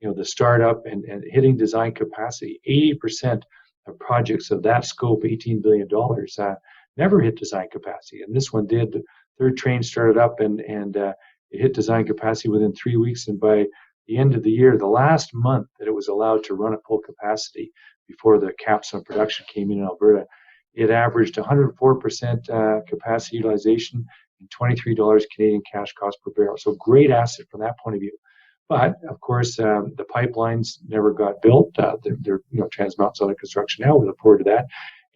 the startup and hitting design capacity. 80% of projects of that scope, $18 billion, never hit design capacity. And this one did. The third train started up and it hit design capacity within 3 weeks. And by the end of the year, the last month that it was allowed to run at full capacity before the caps on production came in Alberta, it averaged 104% capacity utilization and $23 Canadian cash cost per barrel. So great asset from that point of view. But of course, the pipelines never got built. They're Trans Mountain's under construction now. We look forward to that.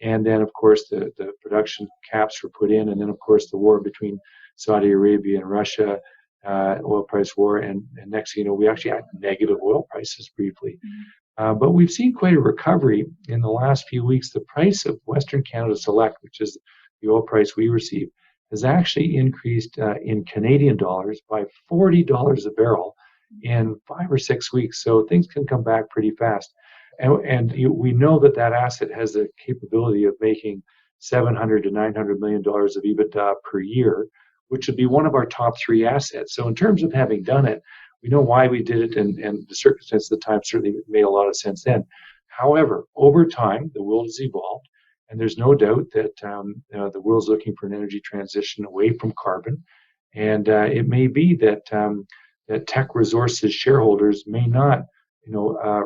And then, of course, the production caps were put in. And then, of course, the war between Saudi Arabia and Russia, oil price war. And next thing you know, we actually had negative oil prices briefly. But we've seen quite a recovery in the last few weeks. The price of Western Canada Select, which is the oil price we receive, has actually increased in Canadian dollars by $40 a barrel in 5 or 6 weeks. So things can come back pretty fast. And we know that asset has the capability of making $700 to $900 million of EBITDA per year, which would be one of our top 3 assets. So in terms of having done it, we know why we did it, and the circumstances at the time certainly made a lot of sense then. However, over time, the world has evolved, and there's no doubt that the world's looking for an energy transition away from carbon. And it may be that Teck Resources shareholders may not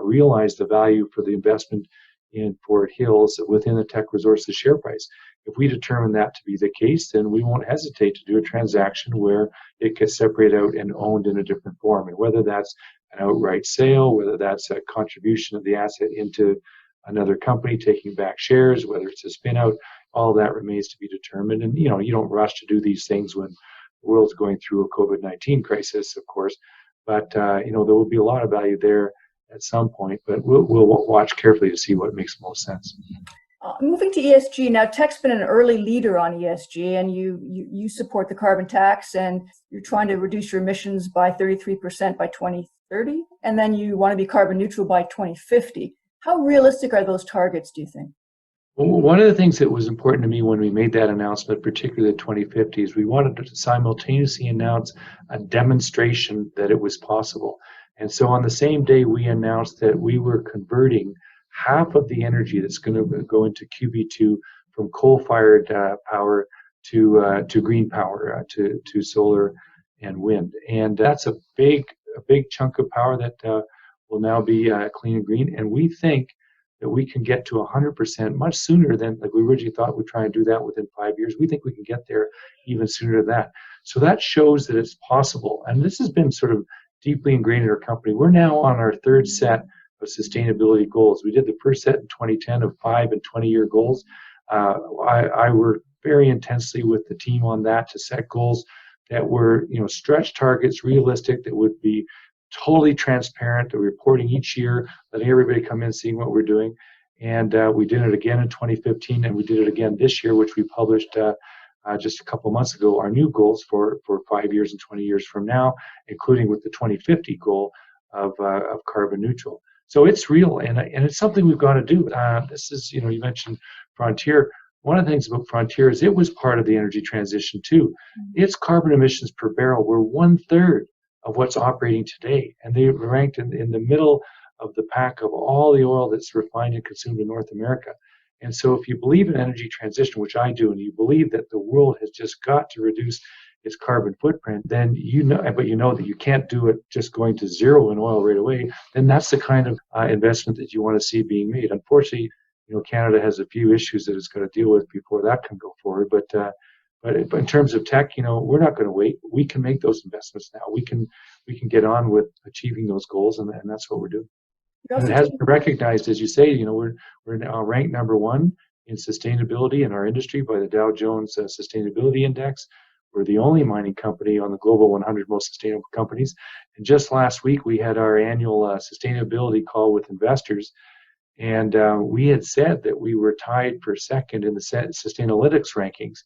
realize the value for the investment in Fort Hills within the Teck Resources share price. If we determine that to be the case, then we won't hesitate to do a transaction where it gets separated out and owned in a different form. And whether that's an outright sale, whether that's a contribution of the asset into another company taking back shares, whether it's a spin out, all that remains to be determined. And you don't rush to do these things when the world's going through a COVID-19 crisis, of course. But there will be a lot of value there at some point, but we'll watch carefully to see what makes most sense. Moving to ESG now, Teck's been an early leader on ESG, and you support the carbon tax, and you're trying to reduce your emissions by 33% by 2030, and then you want to be carbon neutral by 2050. How realistic are those targets, do you think? Well, one of the things that was important to me when we made that announcement, particularly the 2050, is we wanted to simultaneously announce a demonstration that it was possible. And so on the same day, we announced that we were converting half of the energy that's going to go into QB2 from coal-fired power to green power, to solar and wind. And that's a big chunk of power that will now be clean and green. And we think that we can get to 100% much sooner than we originally thought we'd try and do that within 5 years. We think we can get there even sooner than that. So that shows that it's possible. And this has been sort of deeply ingrained in our company. We're now on our 3rd set of sustainability goals. We did the first set in 2010 of 5 and 20-year goals. I worked very intensely with the team on that to set goals that were, stretch targets, realistic, that would be totally transparent, the reporting each year, letting everybody come in, seeing what we're doing. And we did it again in 2015, and we did it again this year, which we published just a couple months ago, our new goals for 5 years and 20 years from now, including with the 2050 goal of carbon neutral. So it's real, and it's something we've got to do. This is, you mentioned Frontier. One of the things about Frontier is it was part of the energy transition too. Its carbon emissions per barrel were 1/3 of what's operating today, and they ranked in the middle of the pack of all the oil that's refined and consumed in North America. And so if you believe in energy transition, which I do, and you believe that the world has just got to reduce its carbon footprint, then but you know that you can't do it just going to zero in oil right away, then that's the kind of investment that you want to see being made. Unfortunately, Canada has a few issues that it's got to deal with before that can go forward. But in terms of Teck, we're not going to wait. We can make those investments now. We can get on with achieving those goals, and that's what we're doing. And it has been recognized, as you say, we're now ranked number 1 in sustainability in our industry by the Dow Jones Sustainability Index. We're the only mining company on the global 100 most sustainable companies. And just last week, we had our annual sustainability call with investors. And we had said that we were tied for 2nd in the Sustainalytics rankings.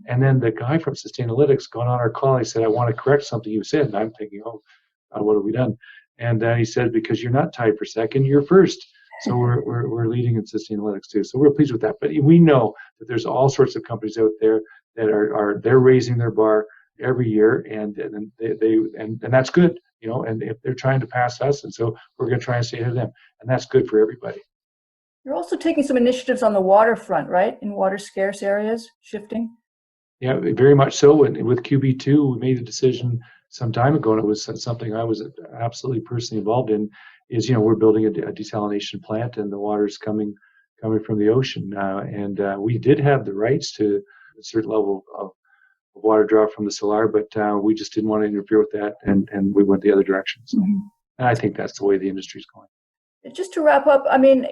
And then the guy from Sustainalytics got on our call. He said, "I want to correct something you said." And I'm thinking, oh, what have we done? And he said, "Because you're not tied for 2nd, you're 1st." So we're leading in Sustainalytics too. So we're pleased with that. But we know that there's all sorts of companies out there that they're raising their bar. every year, and that's good, and if they're trying to pass us, and so we're going to try and stay ahead of them, and that's good for everybody. You're also taking some initiatives on the waterfront, right? In water scarce areas, shifting? Yeah, very much so. And with QB2, we made a decision some time ago, and it was something I was absolutely personally involved in, is, we're building a desalination plant, and the water's coming from the ocean. And we did have the rights to a certain level of water draw from the Salar, but we just didn't want to interfere with that, and we went the other direction. So, and I think that's the way the industry's going. Just to wrap up, I mean,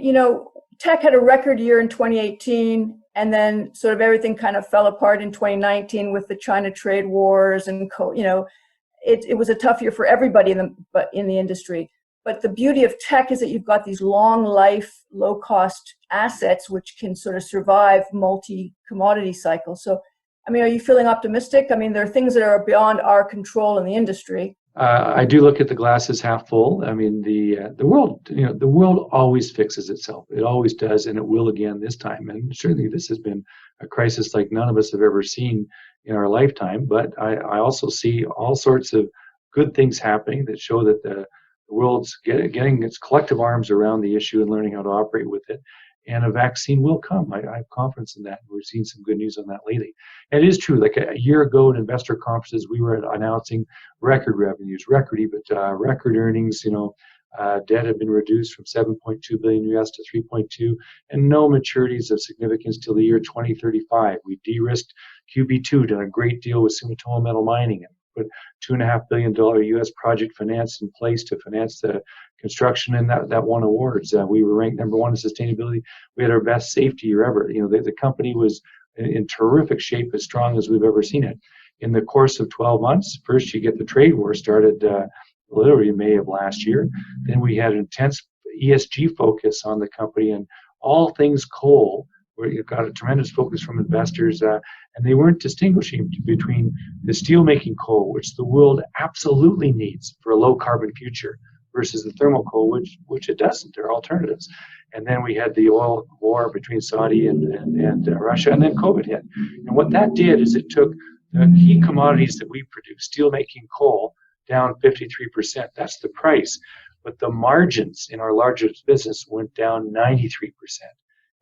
Teck had a record year in 2018, and then sort of everything kind of fell apart in 2019 with the China trade wars, and it was a tough year for everybody in the industry. But the beauty of Teck is that you've got these long life, low cost assets which can sort of survive multi-commodity cycles. So, I mean, are you feeling optimistic? I mean, there are things that are beyond our control in the industry. I do look at the glass as half full. I mean, the world always fixes itself. It always does, and it will again this time. And certainly this has been a crisis like none of us have ever seen in our lifetime. But I also see all sorts of good things happening that show that the world's getting its collective arms around the issue and learning how to operate with it. And a vaccine will come. I have confidence in that. We've seen some good news on that lately. And it is true, like a year ago at investor conferences, we were announcing record revenues, record EBITDA, record earnings. Debt had been reduced from $7.2 billion US to 3.2, and no maturities of significance till the year 2035. We de-risked QB2, done a great deal with Sumitomo Metal Mining, and put $2.5 billion US project finance in place to finance the construction, and that won awards. We were ranked number one in sustainability. We had our best safety year ever. The company was in terrific shape, as strong as we've ever seen it. In the course of 12 months, first you get the trade war started literally in May of last year. Then we had an intense ESG focus on the company and all things coal, where you've got a tremendous focus from investors, and they weren't distinguishing between the steelmaking coal, which the world absolutely needs for a low carbon future, versus the thermal coal, which it doesn't. There are alternatives. And then we had the oil war between Saudi and Russia, and then COVID hit. And what that did is it took the key commodities that we produce, steelmaking coal, down 53%. That's the price. But the margins in our largest business went down 93%.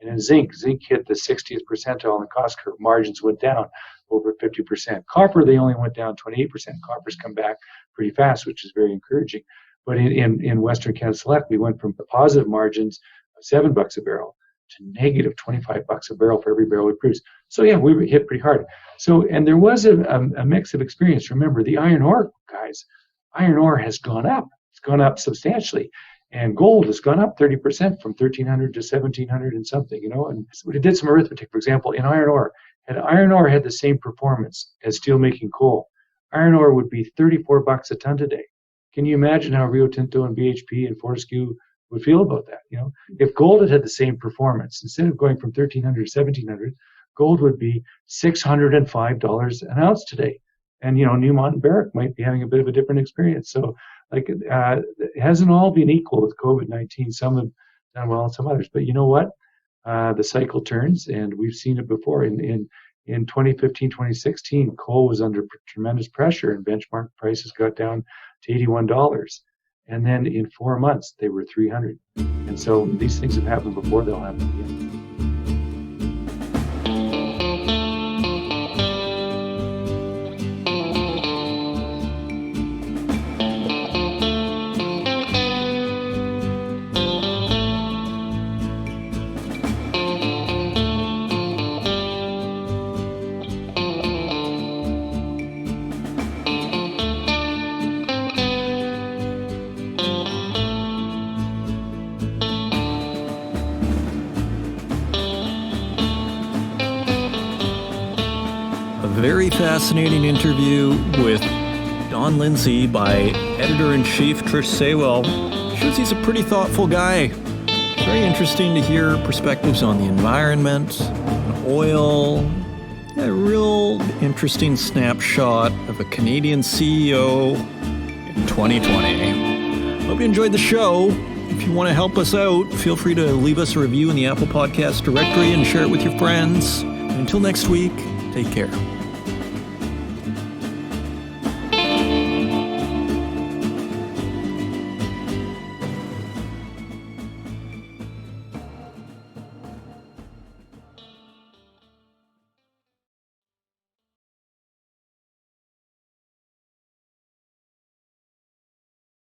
And in zinc hit the 60th percentile on the cost curve. Margins went down over 50%. Copper, they only went down 28%. Copper's come back pretty fast, which is very encouraging. But in Western Canada Select, we went from positive margins of $7 a barrel to negative $25 a barrel for every barrel we produce. So yeah, we were hit pretty hard. So, and there was a mix of experience. Remember, the iron ore, guys, iron ore has gone up. It's gone up substantially. And gold has gone up 30% from 1,300 to 1,700 and something, And we did some arithmetic. For example, in iron ore, had iron ore had the same performance as steelmaking coal, iron ore would be $34 a ton today. Can you imagine how Rio Tinto and BHP and Fortescue would feel about that? If gold had the same performance, instead of going from 1,300 to 1,700, gold would be $605 an ounce today. And, Newmont and Barrick might be having a bit of a different experience. So, it hasn't all been equal with COVID-19. Some have done well and some others. But you know what? The cycle turns, and we've seen it before. In 2015, 2016, coal was under tremendous pressure, and benchmark prices got down to $81. And then in 4 months, they were $300. And so these things have happened before, they'll happen again. Very fascinating interview with Don Lindsay by Editor-in-Chief Trish Saywell. Shows he's a pretty thoughtful guy. Very interesting to hear perspectives on the environment, on oil. A real interesting snapshot of a Canadian CEO in 2020. Hope you enjoyed the show. If you want to help us out, feel free to leave us a review in the Apple Podcast directory and share it with your friends. And until next week, take care.